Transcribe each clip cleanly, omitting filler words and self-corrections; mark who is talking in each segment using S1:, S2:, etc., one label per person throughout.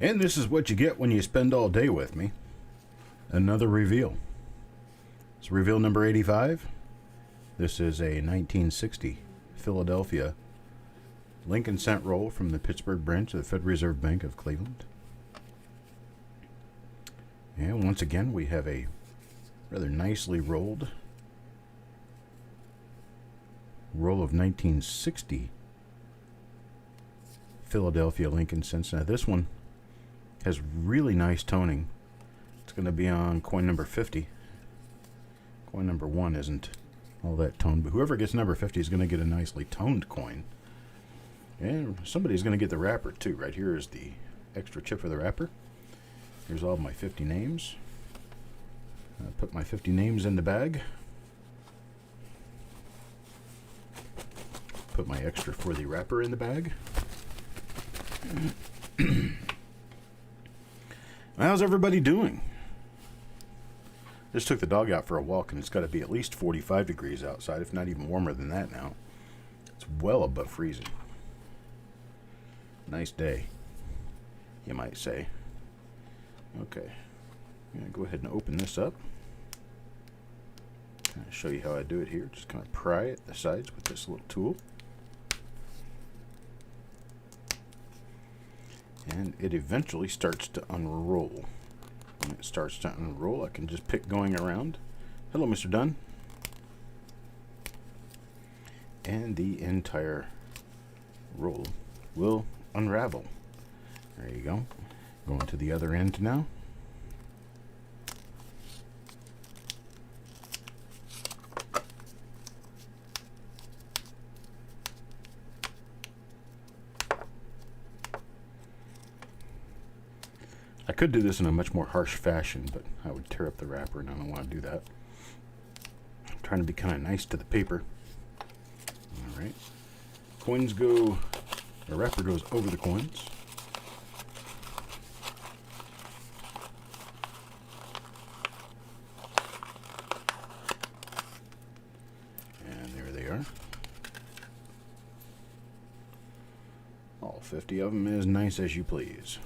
S1: And this is what you get when you spend all day with me. Another reveal. It's reveal number 85. This is a 1960 Philadelphia Lincoln cent roll from the Pittsburgh branch of the Federal Reserve Bank of Cleveland. And once again, we have a rather nicely rolled roll of 1960 Philadelphia Lincoln cents. Now this one has really nice toning. It's going to be on coin number 50. Coin number 1 isn't all that toned, but whoever gets number 50 is going to get a nicely toned coin. And somebody's going to get the wrapper too. Right here is the extra chip for the wrapper. Here's all my 50 names. I put my 50 names in the bag. Put my extra for the wrapper in the bag. How's everybody doing? Just took the dog out for a walk, and it's got to be at least 45 degrees outside, if not even warmer than that now. It's well above freezing. Nice day, you might say. Okay, I'm going to go ahead and open this up. Kind of show you how I do it here. Just kind of pry at the sides with this little tool. And it eventually starts to unroll. When it starts to unroll, I can just pick going around. Hello, Mr. Dunn. And the entire roll will unravel. There you go. Going to the other end now. I could do this in a much more harsh fashion, but I would tear up the wrapper, and I don't want to do that. I'm trying to be kind of nice to the paper. Alright. Coins go, the wrapper goes over the coins. And there they are. All 50 of them as nice as you please.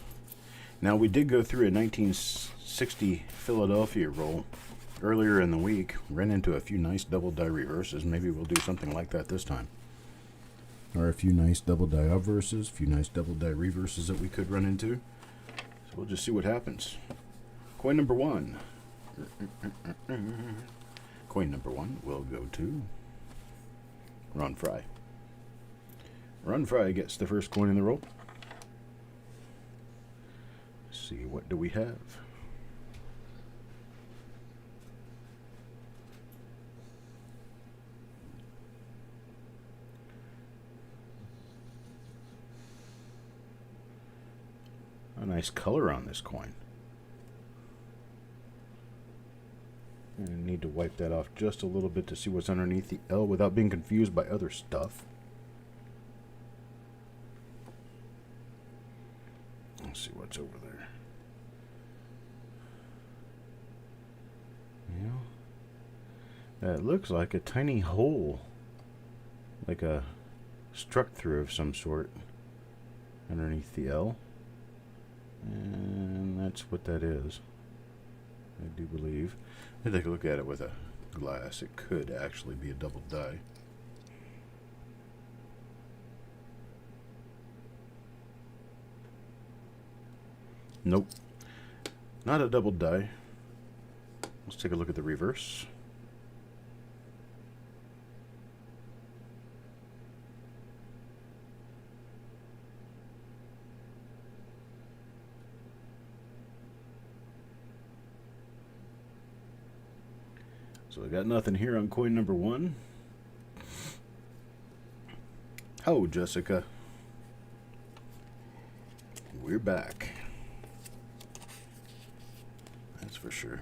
S1: Now, we did go through a 1960 Philadelphia roll earlier in the week. Ran into a few nice double die reverses. Maybe we'll do something like that this time. Or a few nice double die obverses, a few nice double die reverses that we could run into. So we'll just see what happens. Coin number 1. Coin number 1 will go to Ron Fry. Ron Fry gets the first coin in the roll. See, what do we have? A nice color on this coin. And I need to wipe that off just a little bit to see what's underneath the L without being confused by other stuff. Let's see what's over there. That looks like a tiny hole, like a struck through of some sort underneath the L, and that's what that is. I do believe. If I take a look at it with a glass, it could actually be a double die. Nope, not a double die. Let's take a look at the reverse. So I got nothing here on coin number 1. Oh, Jessica. We're back. That's for sure.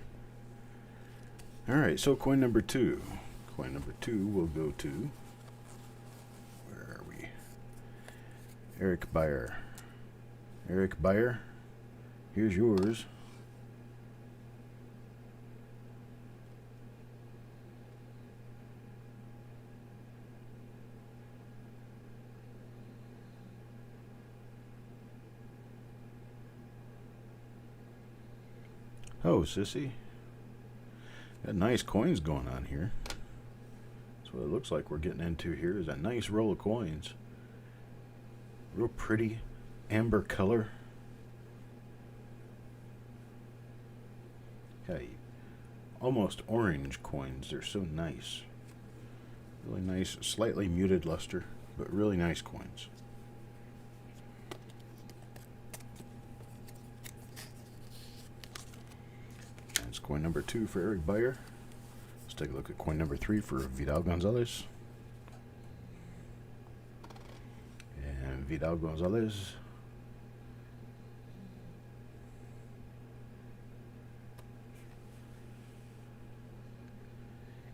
S1: Alright, so coin number 2. Coin number 2 will go to... Where are we? Eric Beyer. Eric Beyer, here's yours. Oh, sissy. Got nice coins going on here. That's what it looks like we're getting into here, is a nice roll of coins. Real pretty amber color. Okay, almost orange coins. They're so nice. Really nice, slightly muted luster, but really nice coins. That's coin number 2 for Eric Beyer. Let's take a look at coin number 3 for Vidal Gonzalez. And Vidal Gonzalez.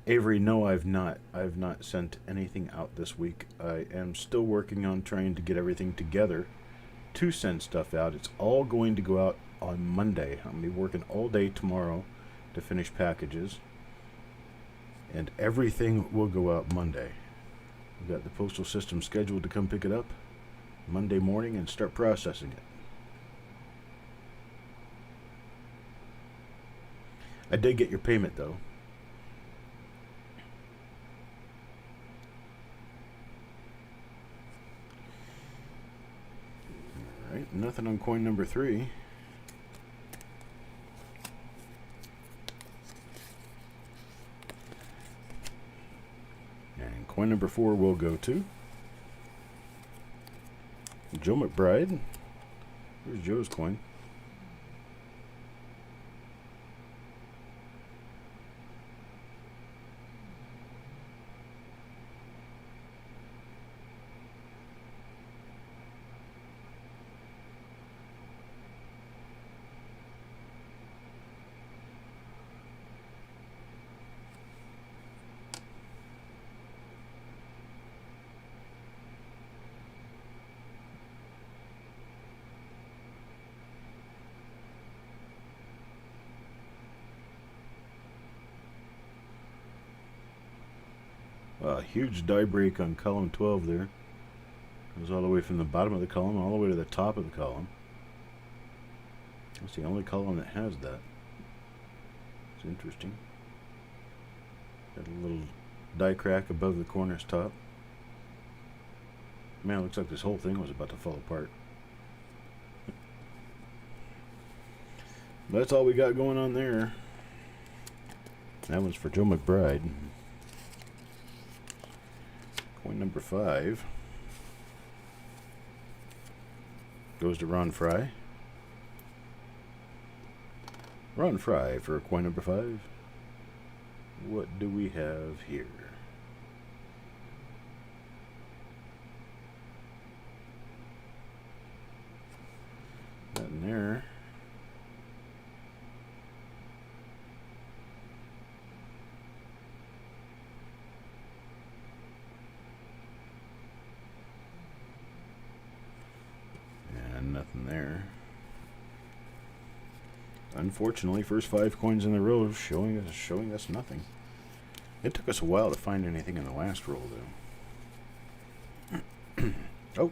S1: Avery, no, I've not sent anything out this week. I am still working on trying to get everything together to send stuff out. It's all going to go out on Monday. I'm going to be working all day tomorrow to finish packages. And everything will go out Monday. We've got the postal system scheduled to come pick it up Monday morning and start processing it. I did get your payment, though. Alright, nothing on coin number 3. And coin number 4 will go to Joe McBride. Here's Joe's coin. A huge die break on column 12 there. Goes all the way from the bottom of the column all the way to the top of the column. That's the only column that has that. It's interesting. Got a little die crack above the corner's top. Man, it looks like this whole thing was about to fall apart. That's all we got going on there. That one's for Joe McBride. Coin number 5 goes to Ron Fry. Ron Fry for coin number 5. What do we have here? Nothing there. Nothing there. Unfortunately, first 5 coins in the row showing us nothing. It took us a while to find anything in the last roll, though. Oh,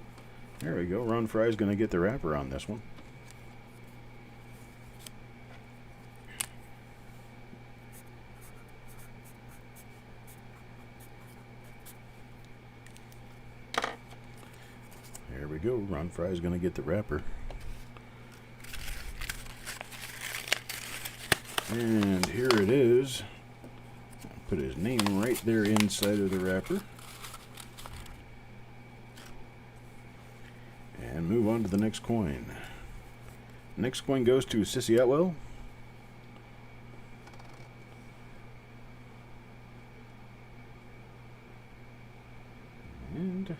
S1: there we go. Ron Fry's going to get the wrapper on this one. There we go. Ron Fry's going to get the wrapper. And here it is. Put his name right there inside of the wrapper. And move on to the next coin. Next coin goes to Sissy Atwell. And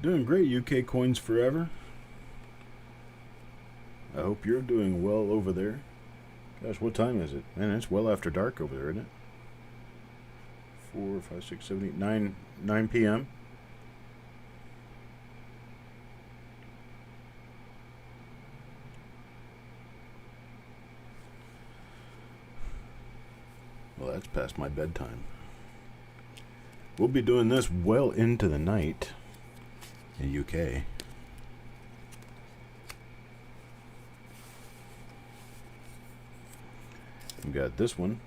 S1: doing great, UK Coins Forever. I hope you're doing well over there. Gosh, what time is it? Man, it's well after dark over there, isn't it? 4, 5, 6, 7, 8, 9 p.m. Well, that's past my bedtime. We'll be doing this well into the night in UK. We've got this one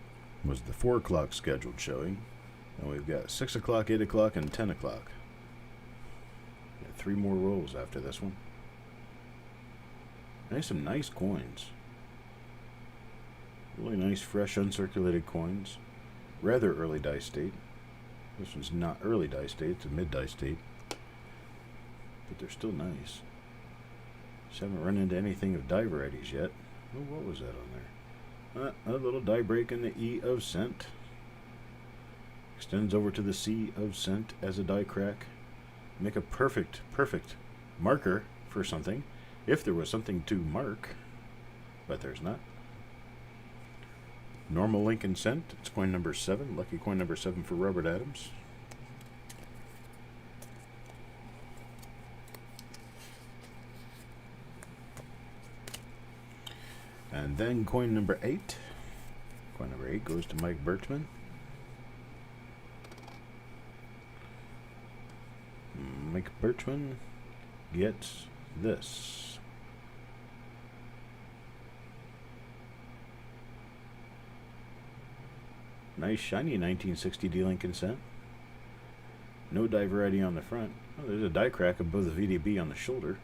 S1: was the 4 o'clock scheduled showing, and we've got 6 o'clock, 8 o'clock, and 10 o'clock. 3 more rolls after this one. There's some nice coins. Really nice, fresh, uncirculated coins. Rather early dice state. This one's not early dice state, it's a mid dice state. But they're still nice. Just haven't run into anything of die varieties yet. Oh, what was that on there? A little die break in the E of cent. Extends over to the C of cent as a die crack. Make a perfect marker for something, if there was something to mark, but there's not. Normal Lincoln cent, it's coin number 7, lucky coin number 7 for Robert Adams. And then coin number 8. Coin number 8 goes to Mike Birchman. Mike Birchman gets this. Nice shiny 1960 D Lincoln cent. No die variety on the front. Oh, there's a die crack above the VDB on the shoulder.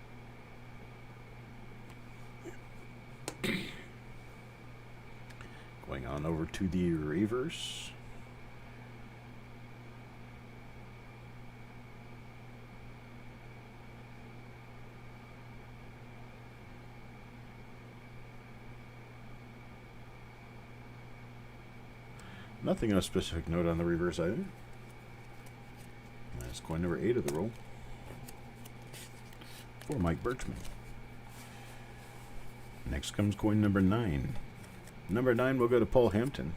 S1: Going on over to the reverse. Nothing of specific note on the reverse either. That's coin number 8 of the roll for Mike Birchman. Next comes coin number 9. Number 9 will go to Paul Hampton.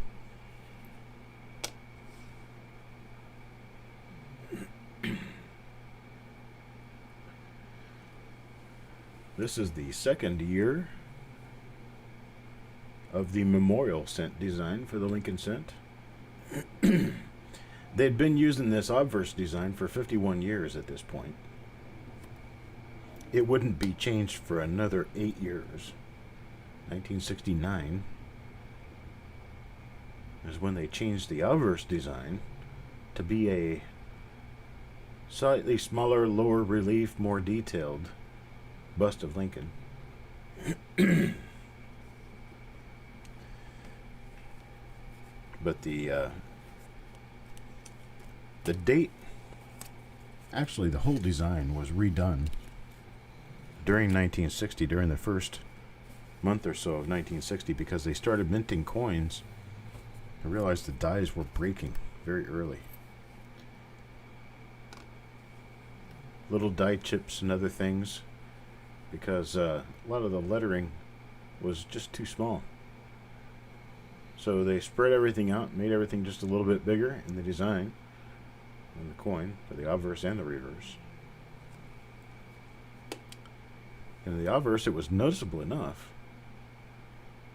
S1: This is the second year of the memorial cent design for the Lincoln cent. They'd been using this obverse design for 51 years at this point. It wouldn't be changed for another 8 years. 1969 is when they changed the obverse design to be a slightly smaller, lower relief, more detailed bust of Lincoln. But the date, actually the whole design was redone during 1960, during the first month or so of 1960, because they started minting coins and realized the dies were breaking very early. Little die chips and other things, because a lot of the lettering was just too small. So they spread everything out, made everything just a little bit bigger in the design on the coin, for the obverse and the reverse. In the obverse, it was noticeable enough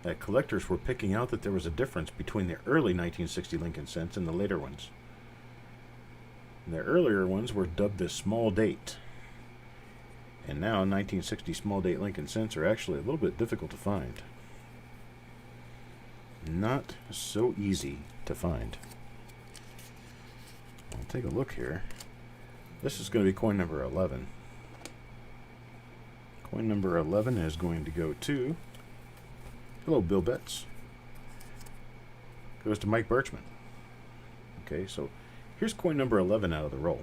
S1: that collectors were picking out that there was a difference between the early 1960 Lincoln cents and the later ones. And the earlier ones were dubbed the small date. And now 1960 small date Lincoln cents are actually a little bit difficult to find. Not so easy to find. I'll take a look here. This is going to be coin number 11. Coin number 11 is going to go to, hello Bill Betts, goes to Mike Birchman. Okay, so here's coin number 11 out of the roll.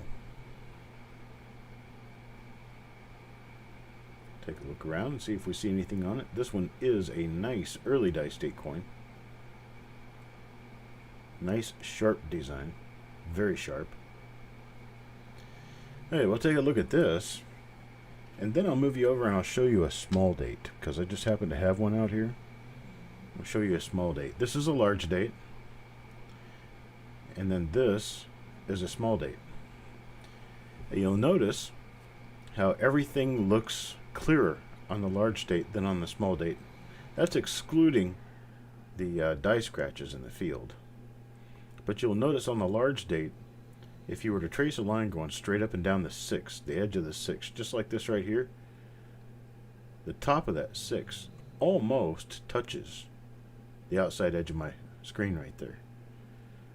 S1: Take a look around and see if we see anything on it. This one is a nice early dice state coin. Nice sharp design, very sharp. Hey, we'll take a look at this, and then I'll move you over and I'll show you a small date, because I just happen to have one out here. I'll show you a small date. This is a large date, and then this is a small date. And you'll notice how everything looks clearer on the large date than on the small date. That's excluding the die scratches in the field. But you'll notice on the large date, if you were to trace a line going straight up and down the 6, the edge of the 6, just like this right here, the top of that 6 almost touches the outside edge of my screen right there.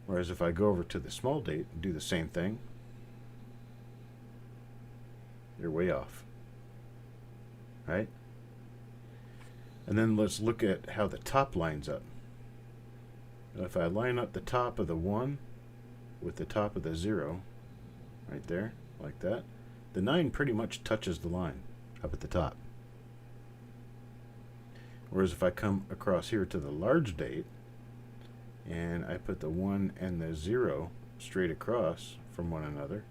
S1: Whereas if I go over to the small date and do the same thing, you're way off. Right? And then let's look at how the top lines up. If I line up the top of the 1 with the top of the 0, right there, like that, the 9 pretty much touches the line up at the top. Whereas if I come across here to the large date, and I put the 1 and the 0 straight across from one another,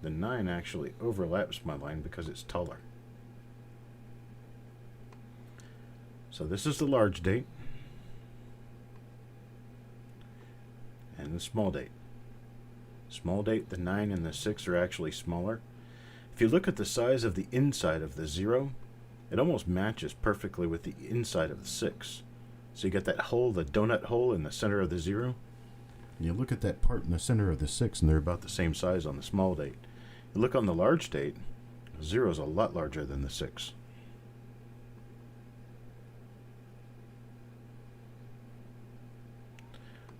S1: the 9 actually overlaps my line because it's taller. So this is the large date and the small date. Small date, the 9 and the 6 are actually smaller. If you look at the size of the inside of the 0, it almost matches perfectly with the inside of the 6. So you get that hole, the donut hole in the center of the 0. And you look at that part in the center of the 6, and they're about the same size on the small date. You look on the large date, 0 is a lot larger than the 6.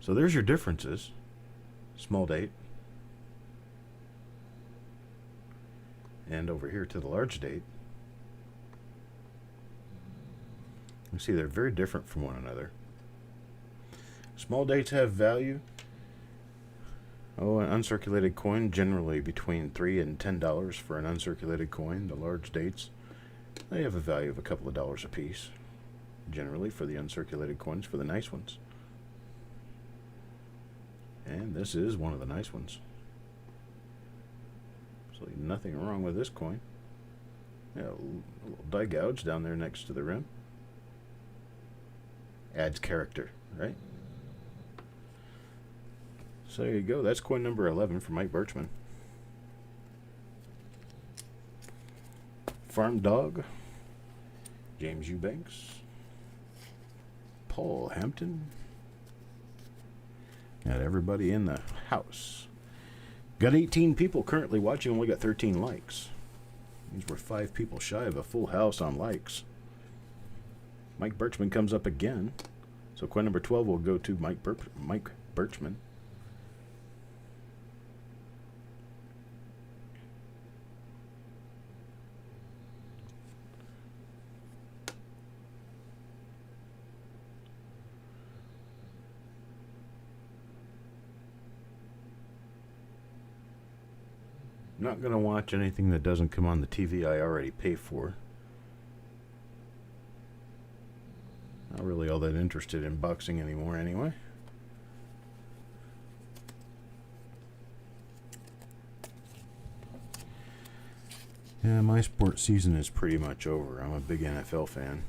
S1: So there's your differences. Small date. And over here to the large date. You see they're very different from one another. Small dates have value. Oh, an uncirculated coin, generally between $3 and $10 for an uncirculated coin. The large dates, they have a value of a couple of dollars a piece, generally for the uncirculated coins, for the nice ones. And this is one of the nice ones. So nothing wrong with this coin. Yeah, a little die gouge down there next to the rim. Adds character, right? So there you go. That's coin number 11 for Mike Birchman. Farm Dog, James Eubanks, Paul Hampton. Got everybody in the house. Got 18 people currently watching, only got 13 likes. Means we're 5 people shy of a full house on likes. Mike Birchman comes up again. So coin number 12 will go to Mike Birchman. I'm not going to watch anything that doesn't come on the TV I already pay for. Not really all that interested in boxing anymore anyway. Yeah, my sports season is pretty much over. I'm a big NFL fan.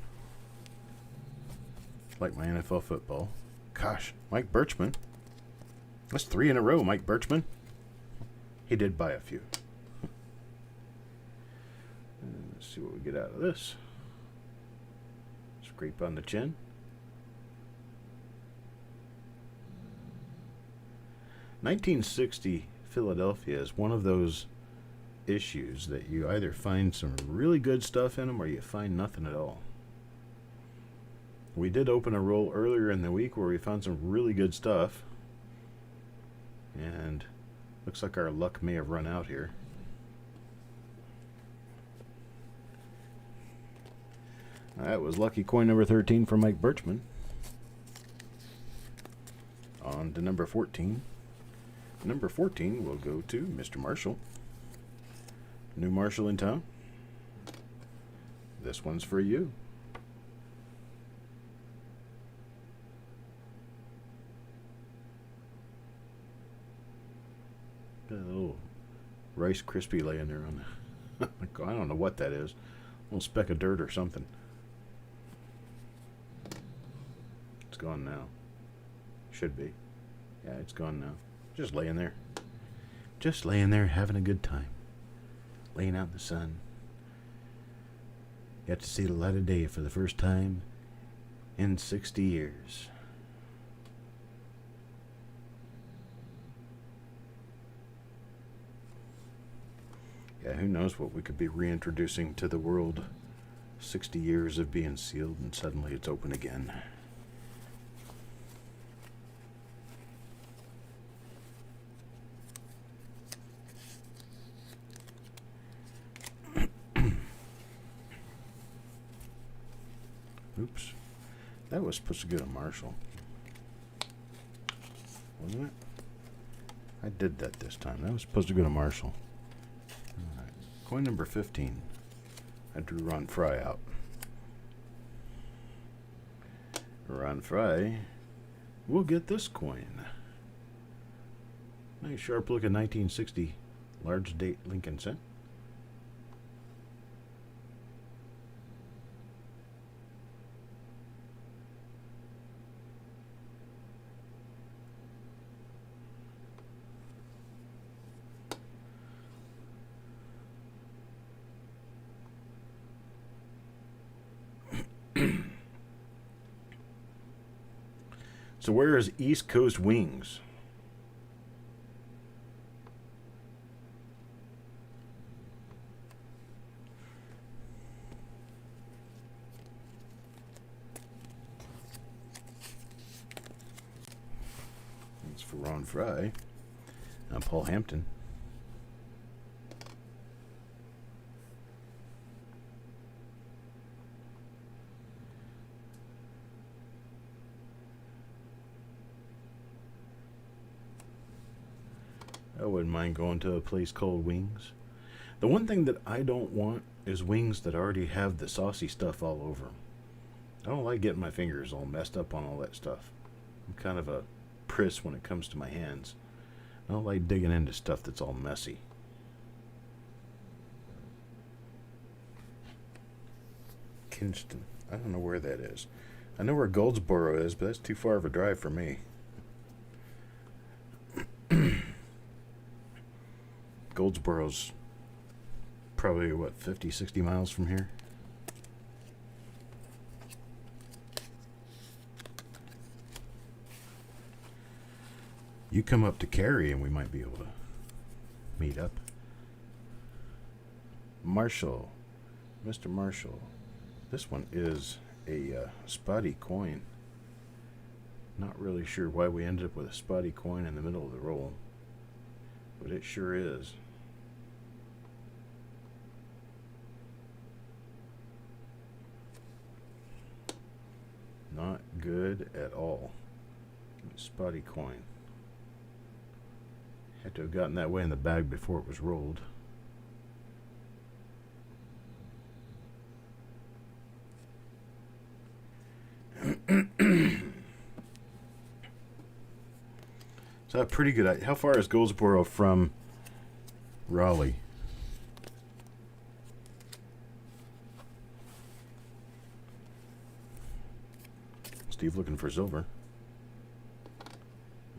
S1: Like my NFL football. Gosh, Mike Birchman. That's 3 in a row, Mike Birchman. He did buy a few. Let's see what we get out of this. Scrape on the chin. (1960) Philadelphia is one of those issues that you either find some really good stuff in them or you find nothing at all. We did open a roll earlier in the week where we found some really good stuff, and looks like our luck may have run out here. That was lucky coin number 13 for Mike Birchman. On to number 14. Number 14 will go to Mr. Marshall. New Marshall in town. This one's for you. Got a little Rice Krispie laying there on the I don't know what that is. A little speck of dirt or something. It's gone now. Should be. Yeah, it's gone now. Just laying there. Just laying there having a good time. Laying out in the sun. Got to see the light of day for the first time in 60 years. Yeah, who knows what we could be reintroducing to the world. 60 years of being sealed and suddenly it's open again. Oops. That was supposed to go to Marshall. Wasn't it? I did that this time. That was supposed to go to Marshall. Alright. Coin number 15. I drew Ron Fry out. Ron Fry will get this coin. Nice sharp look at 1960 large date Lincoln cent. So where is East Coast Wings? That's for Ron Fry. And Paul Hampton. I wouldn't mind going to a place called Wings. The one thing that I don't want is wings that already have the saucy stuff all over them. I don't like getting my fingers all messed up on all that stuff. I'm kind of a priss when it comes to my hands. I don't like digging into stuff that's all messy. Kinston. I don't know where that is. I know where Goldsboro is, but that's too far of a drive for me. Goldsboro's probably, what, 50, 60 miles from here? You come up to Cary and we might be able to meet up. Marshall. Mr. Marshall. This one is a spotty coin. Not really sure why we ended up with a spotty coin in the middle of the roll, but it sure is. Not good at all. Spotty coin. Had to have gotten that way in the bag before it was rolled. So a pretty good. How far is Goldsboro from Raleigh? Steve looking for silver.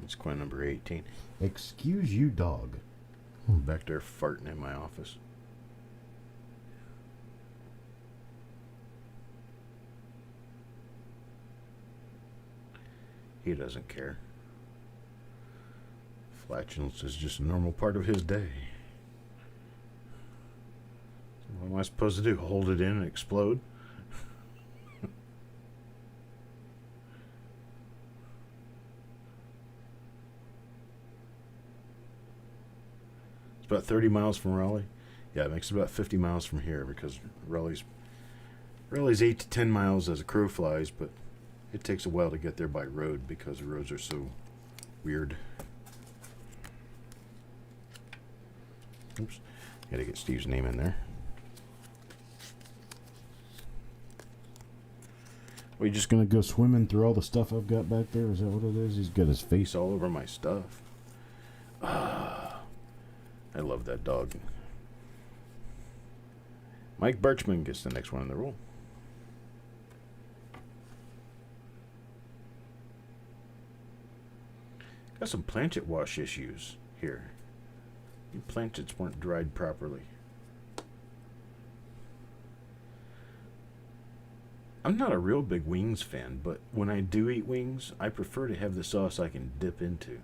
S1: It's coin number 18. Excuse you, dog. I'm back there farting in my office. He doesn't care. Flatulence is just a normal part of his day. What am I supposed to do? Hold it in and explode? It's about 30 miles from Raleigh. Yeah, it makes it about 50 miles from here because Raleigh's 8 to 10 miles as a crow flies, but it takes a while to get there by road because the roads are so weird. Oops. Gotta get Steve's name in there. Are you just gonna go swimming through all the stuff I've got back there? Is that what it is? He's got his face all over my stuff. I love that dog. Mike Birchman gets the next one in the roll. Got some planchet wash issues here. The planchets weren't dried properly. I'm not a real big wings fan, but when I do eat wings, I prefer to have the sauce I can dip into.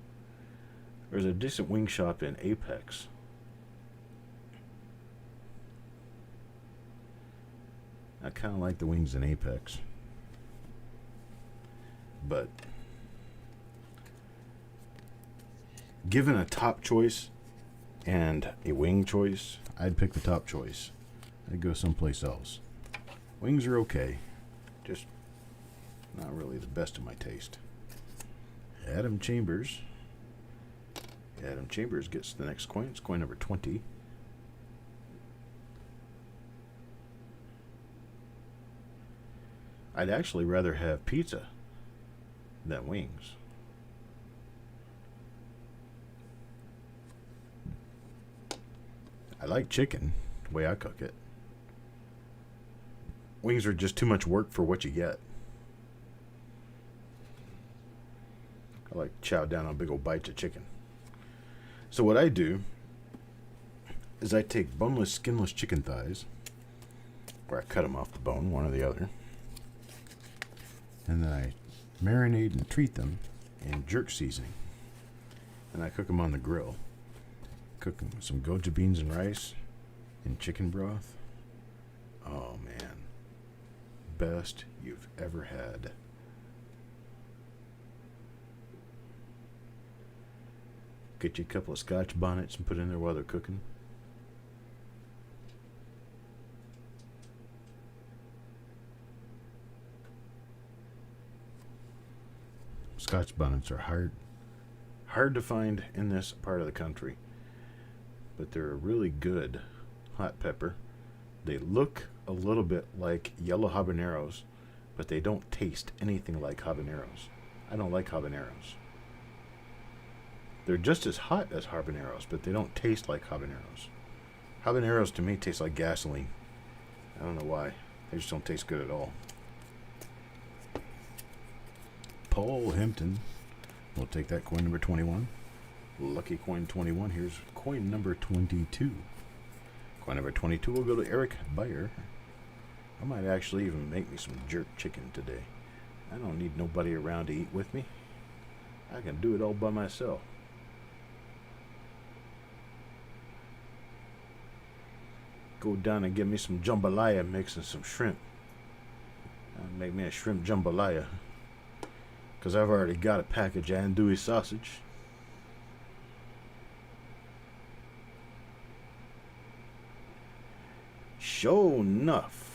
S1: There's a decent wing shop in Apex. I kind of like the wings in Apex. But given a top choice and a wing choice, I'd pick the top choice. I'd go someplace else. Wings are okay, just not really the best of my taste. Adam Chambers. Adam Chambers gets the next coin. It's coin number 20. I'd actually rather have pizza than wings. I like chicken, the way I cook it. Wings are just too much work for what you get. I like to chow down on big old bites of chicken. So what I do is I take boneless, skinless chicken thighs, or I cut them off the bone, one or the other, and then I marinate and treat them in jerk seasoning. And I cook them on the grill. Cook them with some goji beans and rice and chicken broth. Oh man, best you've ever had. Get you a couple of Scotch bonnets and put in there while they're cooking. Scotch bonnets are hard to find in this part of the country, but they're a really good hot pepper. They look a little bit like yellow habaneros, but they don't taste anything like habaneros. I don't like habaneros. They're just as hot as habaneros, but they don't taste like habaneros. Habaneros to me taste like gasoline. I don't know why. They just don't taste good at all. Paul Hampton. We'll take that coin number 21. Lucky coin 21. Here's coin number 22. Coin number 22 will go to Eric Beyer. I might actually even make me some jerk chicken today. I don't need nobody around to eat with me. I can do it all by myself. Go down and get me some jambalaya mix and some shrimp. I'll make me a shrimp jambalaya, because I've already got a package of andouille sausage. Sure enough.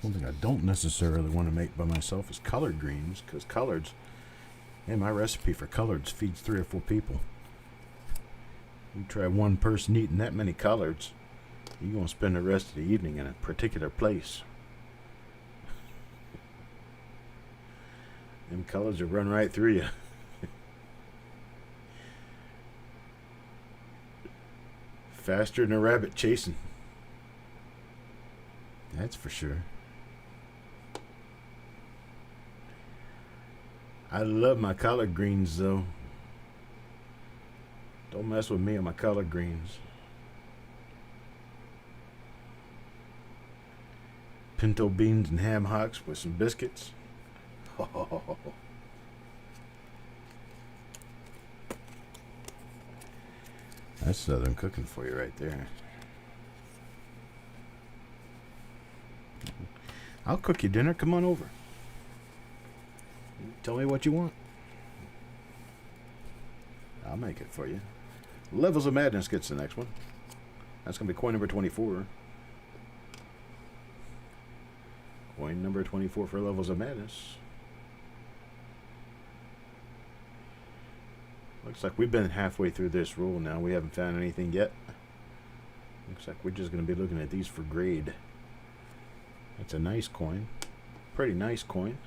S1: One thing I don't necessarily want to make by myself is collard greens, because collards, and my recipe for collards feeds 3 or 4 people. You try one person eating that many collards, you're going to spend the rest of the evening in a particular place. Them collards will run right through you. Faster than a rabbit chasing. That's for sure. I love my collard greens, though. Don't mess with me and my collard greens. Pinto beans and ham hocks with some biscuits. Oh. That's Southern cooking for you right there. I'll cook you dinner. Come on over. Tell me what you want. I'll make it for you. Levels of Madness gets the next one. That's going to be coin number 24. Coin number 24 for Levels of Madness. Looks like we've been halfway through this rule now. We haven't found anything yet. Looks like we're just going to be looking at these for grade. That's a nice coin. Pretty nice coin.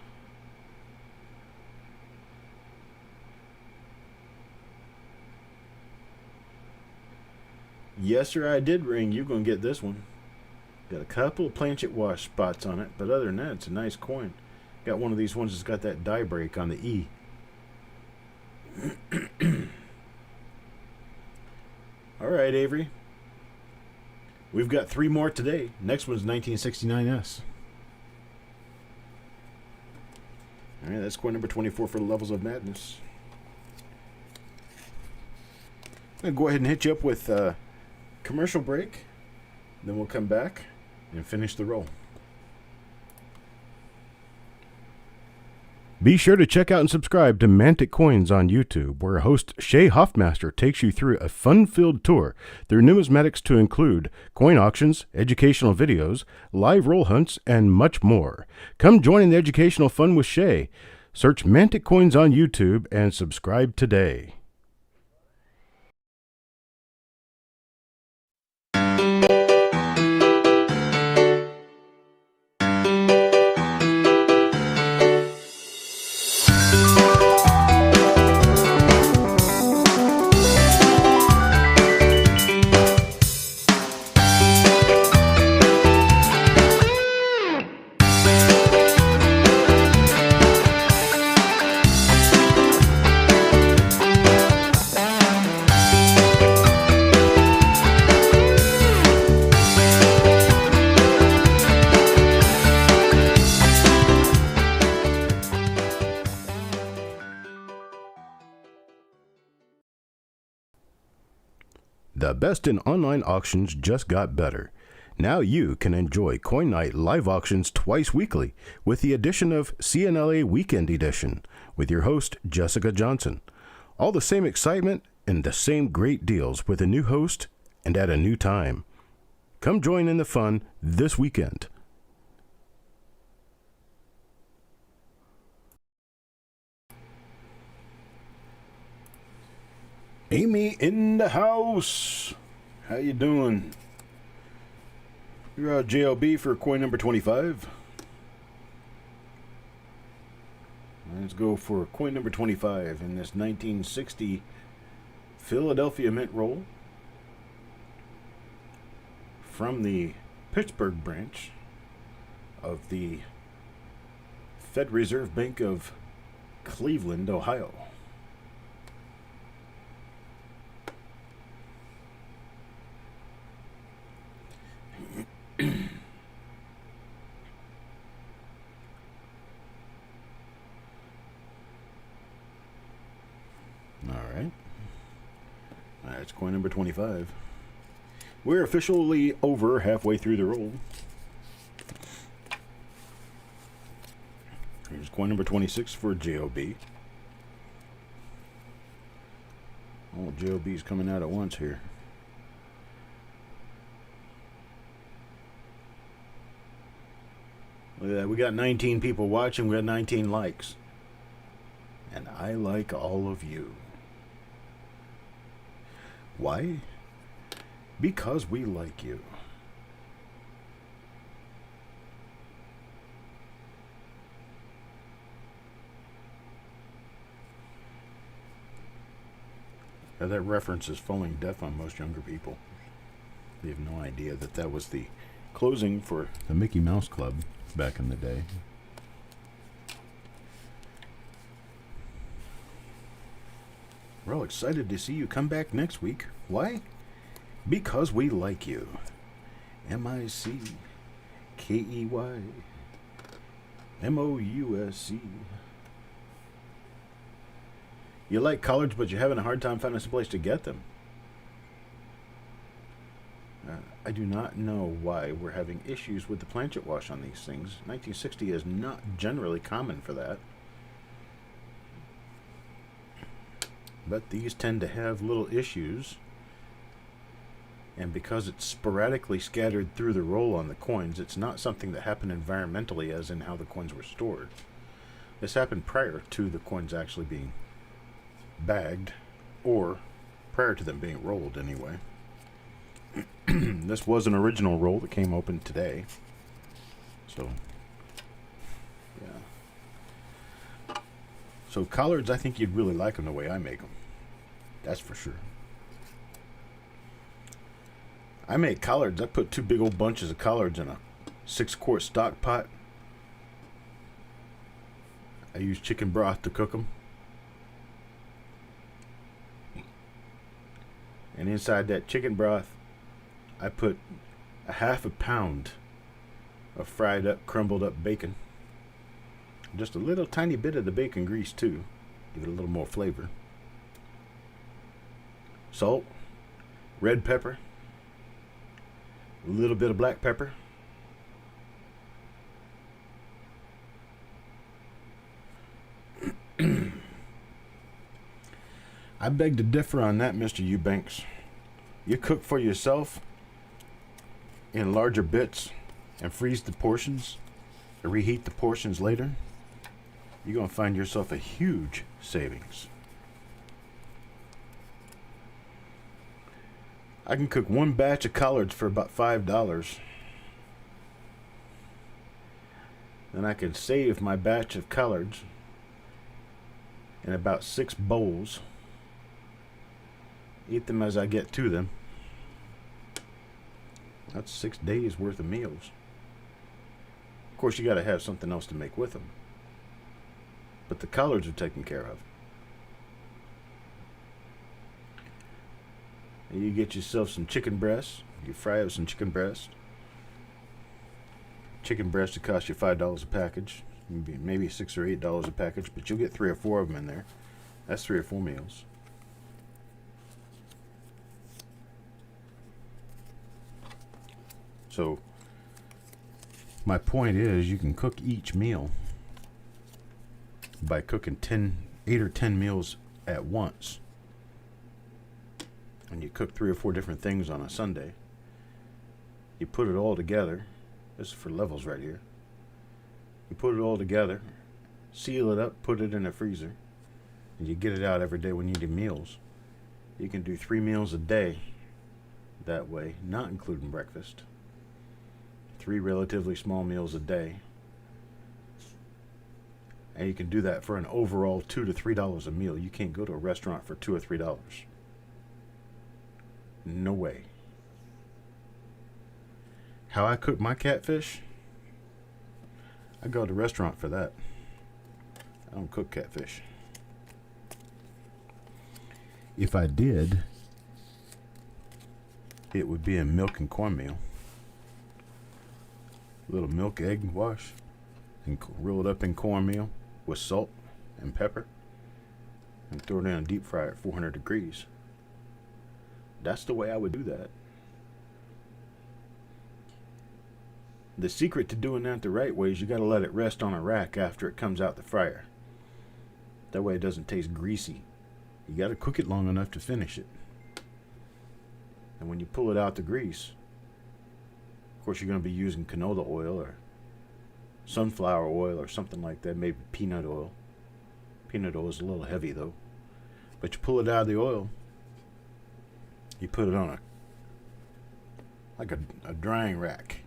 S1: Yes, sir, I did ring. You're going to get this one. Got a couple of planchet wash spots on it, but other than that, it's a nice coin. Got one of these ones that's got that die break on the E. All right, Avery. We've got 3 more today. Next one's 1969S. All right, that's coin number 24 for Levels of Madness. going to go ahead and hit you up with a commercial break. Then we'll come back and finish the roll. Be sure to check out and subscribe to Mantic Coins on YouTube, where host Shay Hoffmaster takes you through a fun-filled tour through numismatics to include coin auctions, educational videos, live roll hunts, and much more. Come join in the educational fun with Shay. Search Mantic Coins on YouTube and subscribe today. The best in online auctions just got better. Now you can enjoy Coin Night live auctions twice weekly with the addition of CNLA Weekend Edition with your host, Jessica Johnson. All the same excitement and the same great deals with a new host and at a new time. Come join in the fun this weekend. Amy in the house. How you doing? You're JLB for coin number 25. Let's go for coin number 25 in this 1960 Philadelphia Mint roll from the Pittsburgh branch of the Fed Reserve Bank of Cleveland, Ohio. That's coin number 25. We're officially over halfway through the roll. Here's coin number 26 for JOB. Oh, JOB's coming out at once here. Look at that. We got 19 people watching. We got 19 likes. And I like all of you. Why? Because we like you. Now that reference is falling deaf on most younger people. They have no idea that that was the closing for the Mickey Mouse Club back in the day. We're all excited to see you come back next week. Why? Because we like you. M-I-C-K-E-Y M-O-U-S-C. You like collards, but you're having a hard time finding some place to get them. I do not know why we're having issues with the planchet wash on these things. 1960 is not generally common for that. But these tend to have little issues, and because it's sporadically scattered through the roll on the coins, it's not something that happened environmentally as in how the coins were stored. This happened prior to the coins actually being bagged, or prior to them being rolled anyway. This was an original roll that came open today, so yeah. So collards, I think you'd really like them the way I make them. That's for sure. I make collards. I put 2 big old bunches of collards in a 6-quart stock pot. I use chicken broth to cook them. And inside that chicken broth, I put a half a pound of fried up, crumbled up bacon. Just a little tiny bit of the bacon grease too. Give it a little more flavor. salt, red pepper, a little bit of black pepper, I beg to differ on that, Mr. Eubanks. You cook for yourself in larger bits and freeze the portions or reheat the portions later, you're going to find yourself a huge savings. I can cook one batch of collards for about $5. Then I can save my batch of collards in about 6 bowls. Eat them as I get to them. That's 6 days worth of meals. Of course, you got to have something else to make with them. But the collards are taken care of. And you get yourself some chicken breasts. You fry up some chicken breast. Chicken breast will cost you $5 a package. Maybe $6 or $8 a package, but you'll get 3 or 4 of them in there. That's 3 or 4 meals. So, my point is, you can cook each meal by cooking 8 or 10 meals at once. And you cook 3 or 4 different things on a Sunday. You put it all together. This is for levels right here. You put it all together, seal it up, put it in a freezer, and you get it out every day when you do meals. You can do 3 meals a day that way, not including breakfast. 3 relatively small meals a day. And you can do that for an overall $2 to $3 a meal. You can't go to a restaurant for $2 or $3. No way. How I cook my catfish? I go to a restaurant for that. I don't cook catfish. If I did, it would be a milk and cornmeal. A little milk, egg wash, and roll it up in cornmeal with salt and pepper, and throw it in a deep fryer at 400 degrees. That's the way I would do that. The secret to doing that the right way is you got to let it rest on a rack after it comes out the fryer. That way it doesn't taste greasy. You got to cook it long enough to finish it. And when you pull it out the grease, of course you're going to be using canola oil or sunflower oil or something like that, maybe peanut oil. Peanut oil is a little heavy though. But you pull it out of the oil, you put it on a drying rack.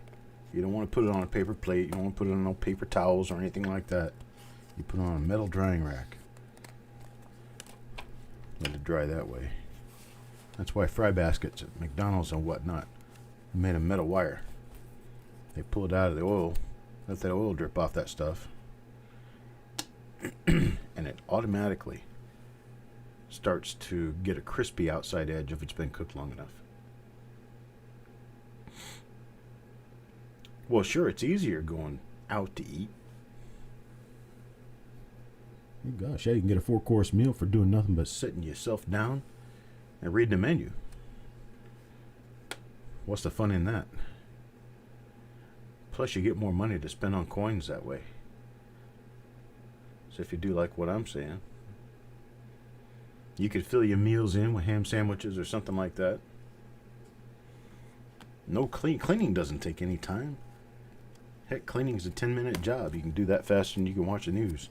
S1: You don't want to put it on a paper plate. You don't want to put it on no paper towels or anything like that. You put it on a metal drying rack. Let it dry that way. That's why fry baskets at McDonald's and whatnot are made of metal wire. They pull it out of the oil, let that oil drip off that stuff, and it automatically starts to get a crispy outside edge if it's been cooked long enough. Well, sure, it's easier going out to eat. Gosh, yeah, you can get a 4-course meal for doing nothing but sitting yourself down and reading the menu. What's the fun in that? Plus, you get more money to spend on coins that way. So if you do like what I'm saying, you could fill your meals in with ham sandwiches or something like that. No cleaning doesn't take any time. Heck, cleaning is a 10-minute job. You can do that faster than you can watch the news.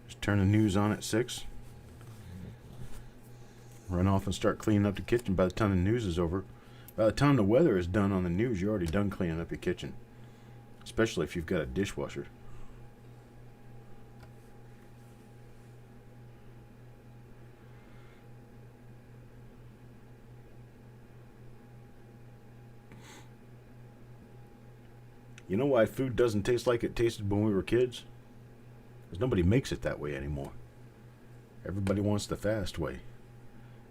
S1: Just turn the news on at 6. Run off and start cleaning up the kitchen. By the time the news is over, by the time the weather is done on the news, you're already done cleaning up your kitchen. Especially if you've got a dishwasher. You know why food doesn't taste like it tasted when we were kids? Because nobody makes it that way anymore. Everybody wants the fast way.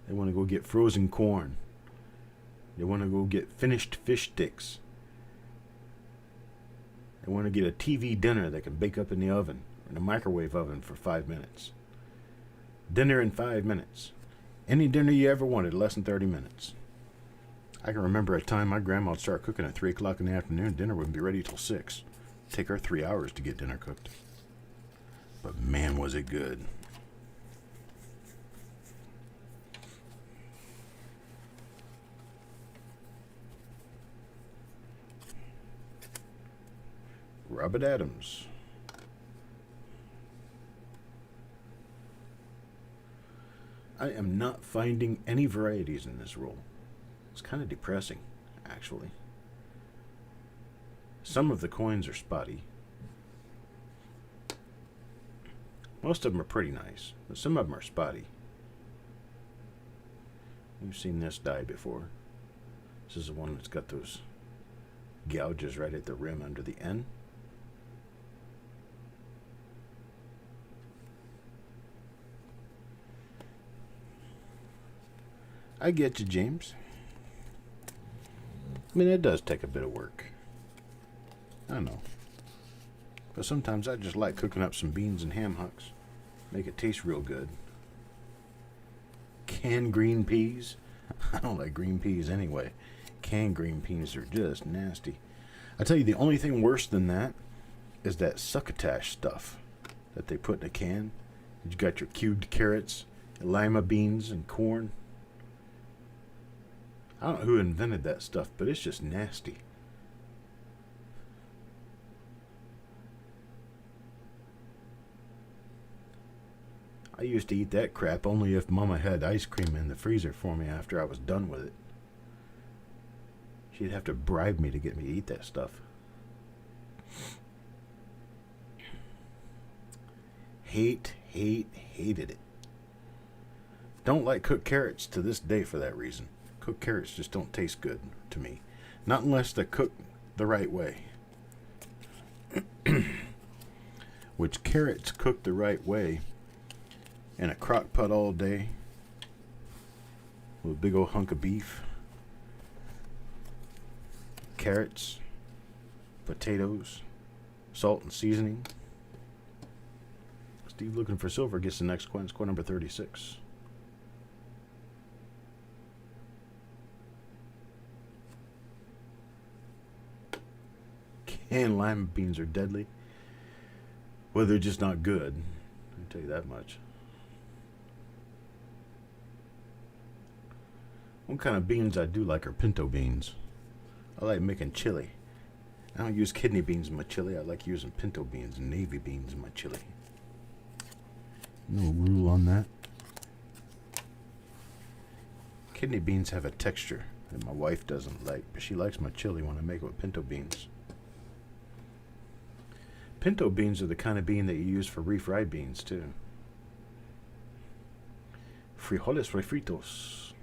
S1: They want to go get frozen corn. They want to go get finished fish sticks. They want to get a TV dinner they can bake up in the oven, in a microwave oven for 5 minutes. Dinner in 5 minutes. Any dinner you ever wanted, less than 30 minutes. I can remember a time my grandma would start cooking at 3 o'clock in the afternoon. Dinner wouldn't be ready till 6. Take her 3 hours to get dinner cooked. But man, was it good. Robert Adams. I am not finding any varieties in this roll. It's kind of depressing, actually. Some of the coins are spotty. Most of them are pretty nice, but some of them are spotty. We've seen this die before. This is the one that's got those gouges right at the rim under the N. I get you, James. I mean, it does take a bit of work. I know. But sometimes I just like cooking up some beans and ham hocks. Make it taste real good. Canned green peas? I don't like green peas anyway. Canned green peas are just nasty. I tell you, the only thing worse than that is that succotash stuff that they put in a can. You got your cubed carrots, lima beans, and corn. I don't know who invented that stuff, but it's just nasty. I used to eat that crap only if Mama had ice cream in the freezer for me after I was done with it. She'd have to bribe me to get me to eat that stuff. Hated it. Don't like cooked carrots to this day for that reason. Cooked carrots just don't taste good to me. Not unless they're cooked the right way. Which carrots cooked the right way in a crock pot all day with a big old hunk of beef, carrots, potatoes, salt and seasoning. Steve looking for silver gets the next coin. It's coin number 36. Canned lima beans are deadly. Well, they're just not good. I can tell you that much. What kind of beans I do like are pinto beans. I like making chili. I don't use kidney beans in my chili. I like using pinto beans and navy beans in my chili. No rule on that. Kidney beans have a texture that my wife doesn't like, but she likes my chili when I make it with pinto beans. Pinto beans are the kind of bean that you use for refried beans, too. Frijoles refritos.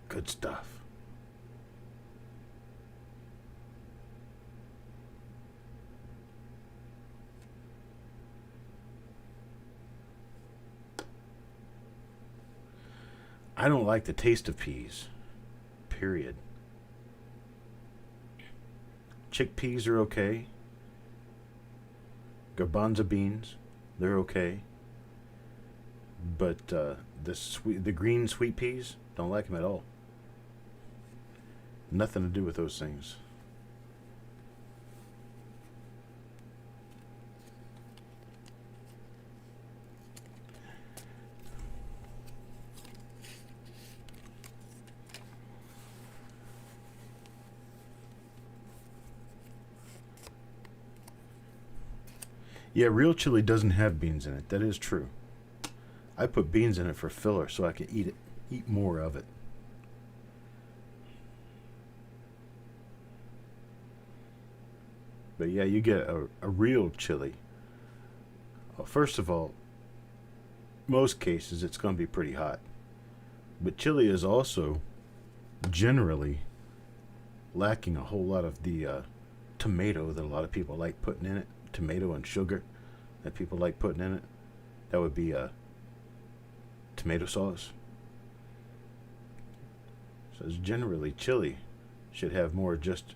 S1: Good stuff. I don't like the taste of peas. Period. Chickpeas are okay. Garbanzo beans, they're okay. But the green sweet peas, don't like them at all. Nothing to do with those things. Yeah, real chili doesn't have beans in it. That is true. I put beans in it for filler so I can eat more of it. But yeah, you get a real chili. Well, first of all, most cases it's going to be pretty hot. But chili is also generally lacking a whole lot of the tomato that a lot of people like putting in it. Tomato and sugar that people like putting in it. That would be tomato sauce. So it's generally chili should have more just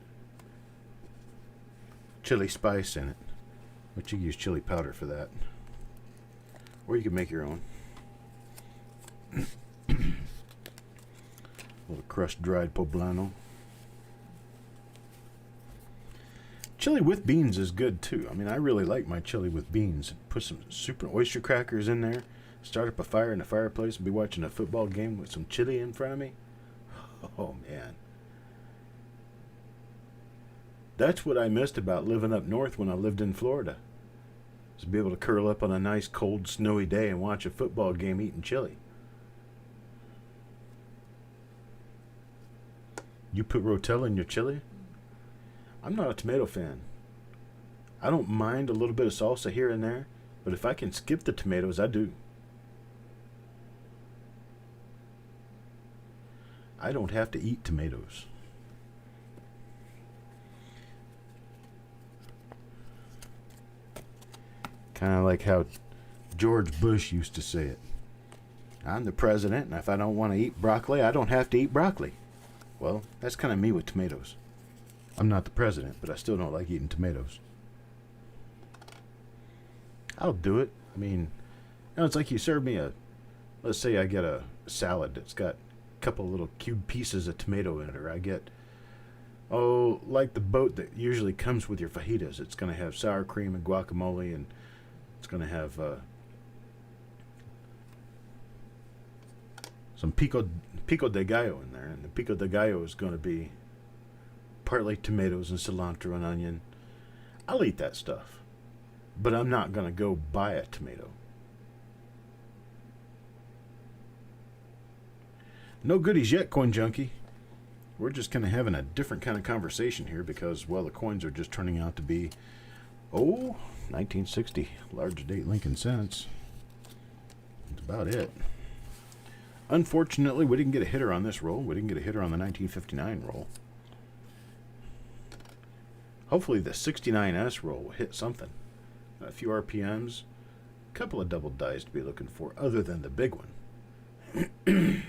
S1: chili spice in it, but you can use chili powder for that, or you can make your own. little crushed dried poblano. Chili with beans is good too. I mean, I really like my chili with beans. Put some soup and oyster crackers in there. Start up a fire in the fireplace and be watching a football game with some chili in front of me. Oh, man. That's what I missed about living up north when I lived in Florida. To be able to curl up on a nice, cold, snowy day and watch a football game eating chili. You put Rotella in your chili? I'm not a tomato fan. I don't mind a little bit of salsa here and there, but if I can skip the tomatoes, I do. I don't have to eat tomatoes. Kind of like how George Bush used to say it. I'm the president, and if I don't want to eat broccoli, I don't have to eat broccoli. Well, that's kind of me with tomatoes. I'm not the president, but I still don't like eating tomatoes. I'll do it. I mean, it's like you serve me let's say I get a salad that's got a couple little cube pieces of tomato in it, or I get, like the boat that usually comes with your fajitas. It's going to have sour cream and guacamole, and it's going to have some pico de gallo in there, and the pico de gallo is going to be partly tomatoes and cilantro and onion. I'll eat that stuff, but I'm not going to go buy a tomato. No goodies yet, Coin Junkie. We're just kind of having a different kind of conversation here because, well, the coins are just turning out to be, 1960, large date Lincoln cents. That's about it. Unfortunately, we didn't get a hitter on this roll. We didn't get a hitter on the 1959 roll. Hopefully the 69S roll will hit something. A few RPMs, a couple of double dice to be looking for, other than the big one. Of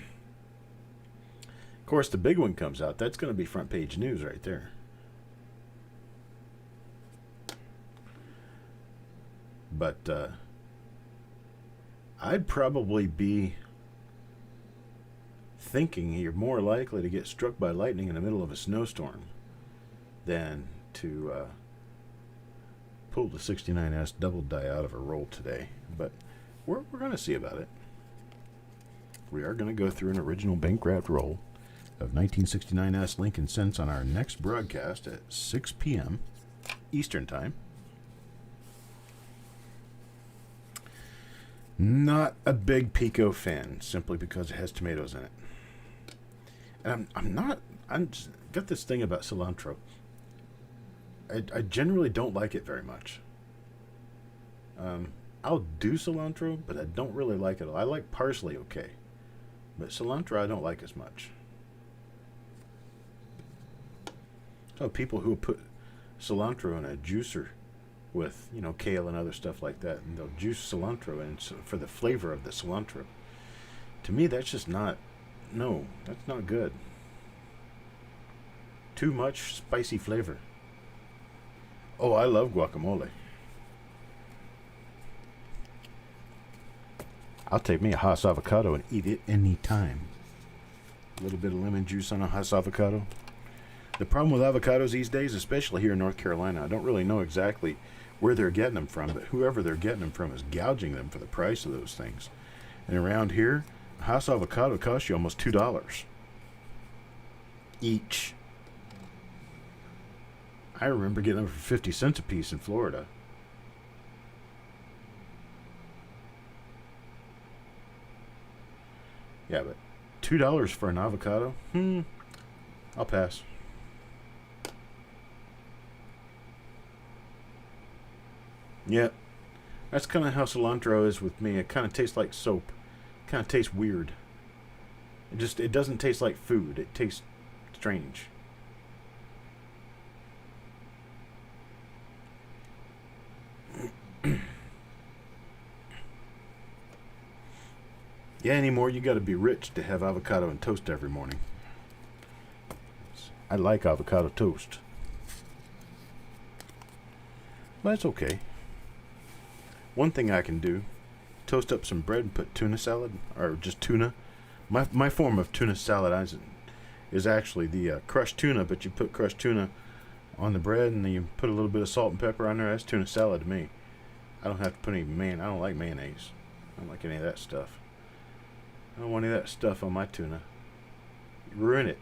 S1: course, the big one comes out. That's going to be front page news right there. But I'd probably be thinking you're more likely to get struck by lightning in the middle of a snowstorm than to pull the 69S double die out of a roll today. But we're going to see about it. We are going to go through an original bank wrapped roll of 1969S Lincoln cents on our next broadcast at 6 p.m. Eastern Time. Not a big pico fan, simply because it has tomatoes in it. And I'm just got this thing about cilantro. I generally don't like it very much. I'll do cilantro, but I don't really like it. I like parsley okay, but cilantro I don't like as much. So people who put cilantro in a juicer with, kale and other stuff like that, and they'll juice cilantro in for the flavor of the cilantro. To me, that's just not, no, that's not good. Too much spicy flavor. Oh, I love guacamole. I'll take me a Hass avocado and eat it any time. A little bit of lemon juice on a Hass avocado. The problem with avocados these days, especially here in North Carolina, I don't really know exactly where they're getting them from, but whoever they're getting them from is gouging them for the price of those things. And around here, a Hass avocado costs you almost $2 each. I remember getting them for 50 cents a piece in Florida. Yeah, but $2 for an avocado? I'll pass. Yeah, that's kind of how cilantro is with me. It kind of tastes like soap. It kind of tastes weird. It doesn't taste like food. It tastes strange. Yeah, anymore you got to be rich to have avocado and toast every morning. I like avocado toast. But it's okay. One thing I can do toast up some bread and put tuna salad, or just tuna. My form of tuna salad is actually the crushed tuna, but you put crushed tuna on the bread and then you put a little bit of salt and pepper on there. That's tuna salad to me. I don't have to put any I don't like mayonnaise. I don't like any of that stuff. I don't want any of that stuff on my tuna. You ruin it.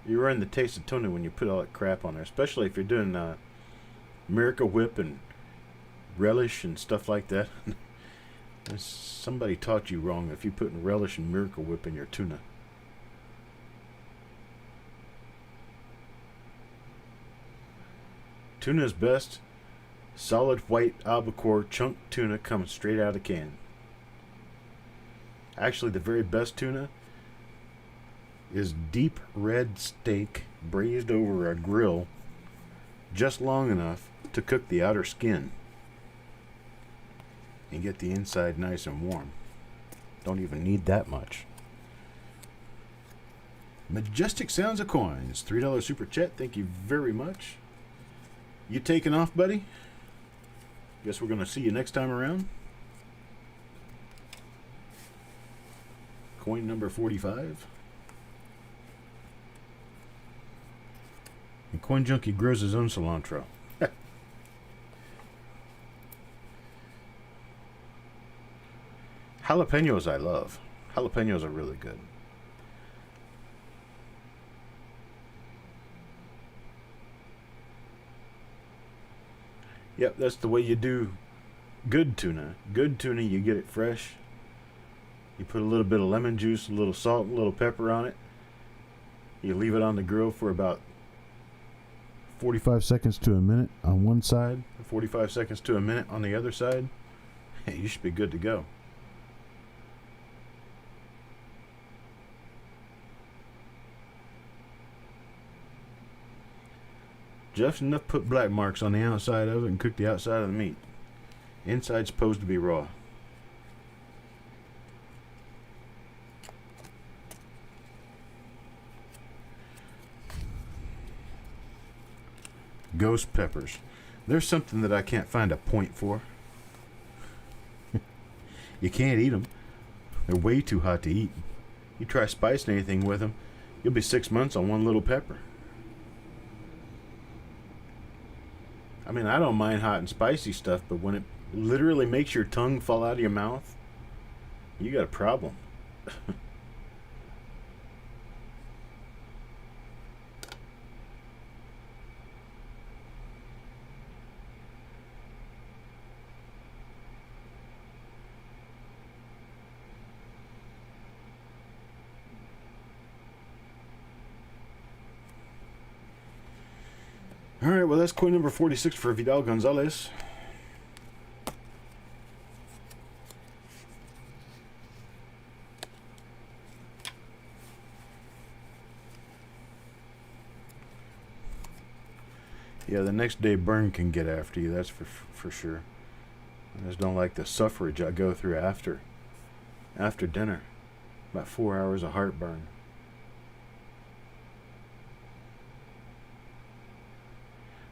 S1: You ruin the taste of tuna when you put all that crap on there, especially if you're doing Miracle Whip and relish and stuff like that. Somebody taught you wrong if you put relish and Miracle Whip in your tuna. Tuna is best. Solid white albacore chunk tuna coming straight out of the can. Actually, the very best tuna is deep red steak braised over a grill just long enough to cook the outer skin and get the inside nice and warm. Don't even need that much. Majestic Sounds of Coins, $3 super chat. Thank you very much. You taking off, buddy? Guess we're going to see you next time around. Coin number 45. And Coin Junkie grows his own cilantro. Jalapenos I love. Jalapenos are really good. Yep, that's the way you do good tuna. Good tuna, you get it fresh. You put a little bit of lemon juice, a little salt, a little pepper on it. You leave it on the grill for about 45 seconds to a minute on one side, 45 seconds to a minute on the other side. Hey, you should be good to go. Just enough to put black marks on the outside of it and cook the outside of the meat. Inside's supposed to be raw. Ghost peppers. There's something that I can't find a point for. You can't eat them. They're way too hot to eat. You try spicing anything with them, you'll be 6 months on one little pepper. I mean, I don't mind hot and spicy stuff, but when it literally makes your tongue fall out of your mouth, you got a problem. All right, well, that's coin number 46 for Vidal Gonzalez. Yeah, the next day burn can get after you, that's for sure. I just don't like the suffrage I go through after dinner. About 4 hours of heartburn.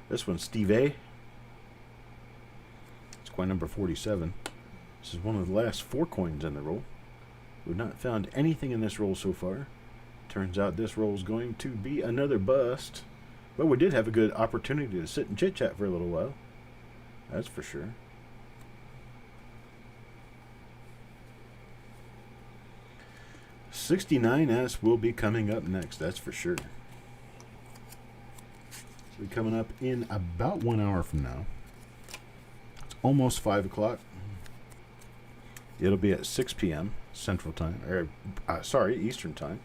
S1: This one's Steve A. It's coin number 47. This is one of the last 4 coins in the roll. We've not found anything in this roll so far. Turns out this roll is going to be another bust. But we did have a good opportunity to sit and chit-chat for a little while. That's for sure. $69S will be coming up next, that's for sure. It'll be coming up in about 1 hour from now. It's almost 5 o'clock. It'll be at 6 p.m. Central Time, or Eastern Time.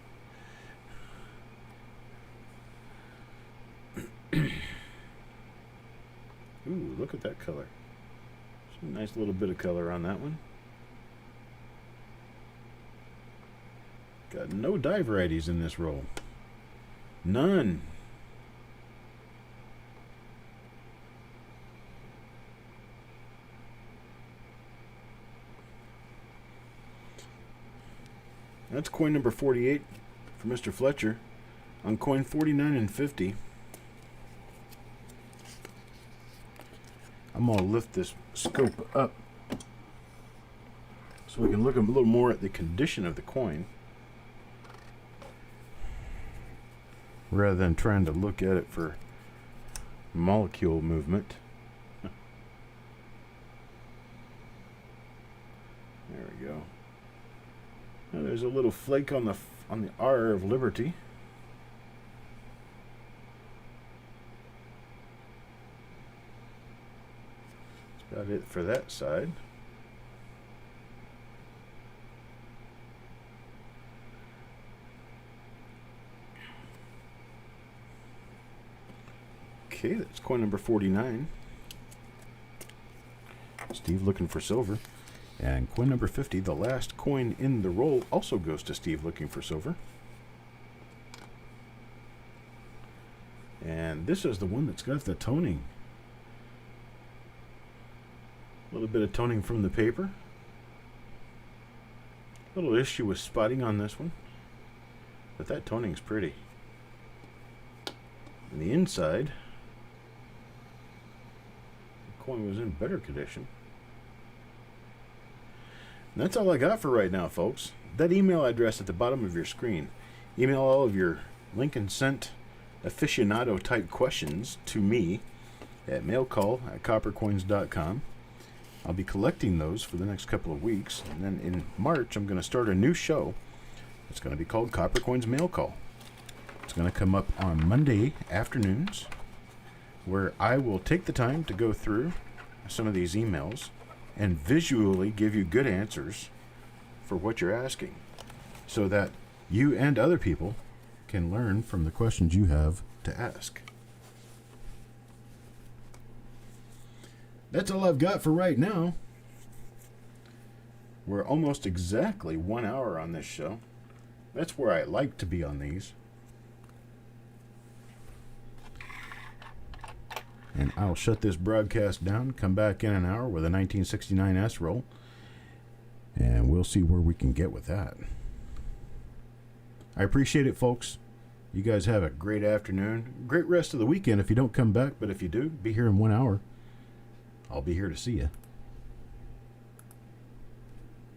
S1: Ooh, look at that color. Some nice little bit of color on that one. Got no dye varieties in this roll. None. That's coin number 48 for Mr. Fletcher. On coin 49 and 50, I'm going to lift this scope up so so we can look a little more at the condition of the coin rather than trying to look at it for molecule movement. There we go. Now there's a little flake on the R of Liberty. That's about it for that side. Okay, that's coin number 49. Steve looking for silver. And coin number 50, the last coin in the roll, also goes to Steve looking for silver. And this is the one that's got the toning. A little bit of toning from the paper. A little issue with spotting on this one. But that toning's pretty. And the inside, the coin was in better condition. And that's all I got for right now, folks. That email address at the bottom of your screen. Email all of your Lincoln Cent aficionado type questions to me at mailcall@coppercoins.com. I'll be collecting those for the next couple of weeks. And then in March, I'm going to start a new show. It's going to be called Coppercoins Mail Call. It's going to come up on Monday afternoons, where I will take the time to go through some of these emails and visually give you good answers for what you're asking, so that you and other people can learn from the questions you have to ask. That's all I've got for right now. We're almost exactly 1 hour on this show. That's where I like to be on these. And I'll shut this broadcast down, come back in an hour with a 1969 S roll, and we'll see where we can get with that. I appreciate it, folks. You guys have a great afternoon. Great rest of the weekend if you don't come back, but if you do, be here in 1 hour. I'll be here to see you.